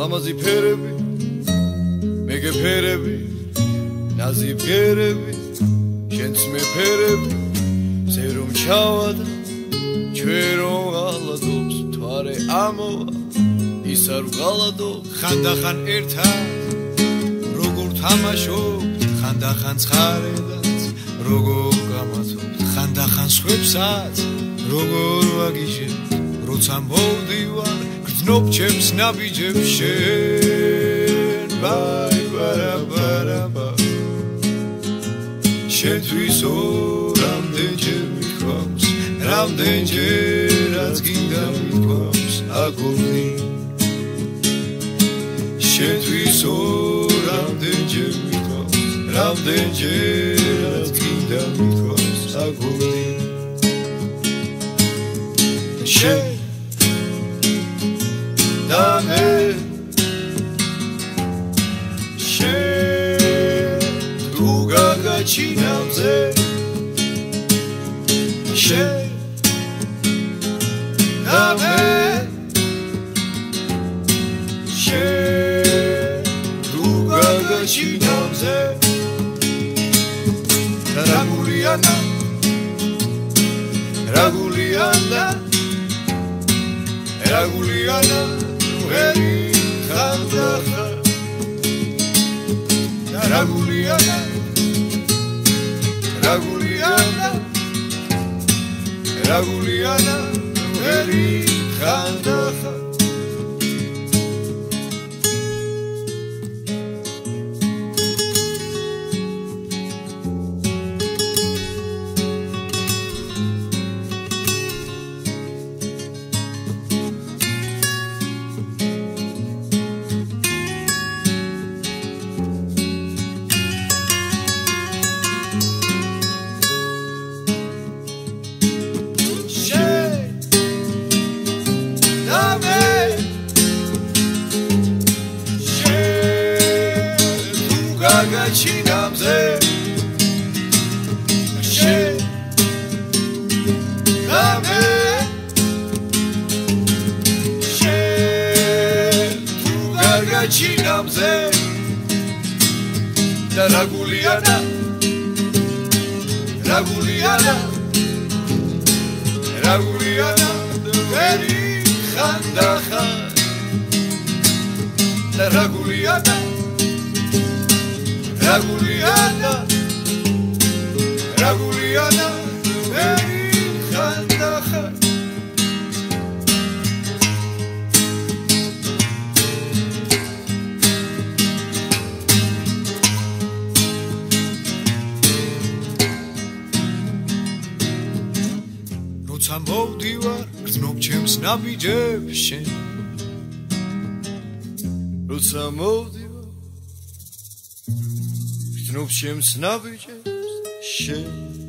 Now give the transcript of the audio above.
ლამაზი ფერები მეგე ფერები ნაზი ფერები შენც მეფერები ზე რომ ჩავადა ჩვენ რომ ღალატობს მთვარე ამოვა ის არ ვღალატობ ხანდახან ერთად როგორ თამაშობთ ხანდახან ცხარედაც როგორ გამათობთ ხანდახან სხვებსაც როგორ ვაგიჟებთ როცა მოვდივარ გრძნობ ჩემს ნაბიჯებს შენ ბაი ბარაბარაბა შენთვის რამდენჯერ მithქვამს რამდენჯერაც გინდა მithქვამს აკურდი შენთვის რამდენჯერ მithქვამს რამდენჯერაც გინდა მithქვამს აკურდი შენ და მე შენ თუ გაგაჩინავზე შენ და მე შენ თუ გაგაჩინავზე რაგულიანა რაგულიანა რაგულიანა ვერი ხანდახა რაგულიანა რაგულიანა რაგულიანა ვერი ხანდახა გაგაჩინავზე შენ და მე შენ თუ გაგაჩინავზე და რაგულიანა რაგულიანა რაგულიანა ვერი ხანდახა და რაგულიანა რაგულიანა რაგულიანა ვერი ხანდახა როცა მოვდივარ გრძნობ ჩემს ნაბიჯებს შენ როცა მოვდივარ გრძნობ ჩემს ნაბიჯებს შენ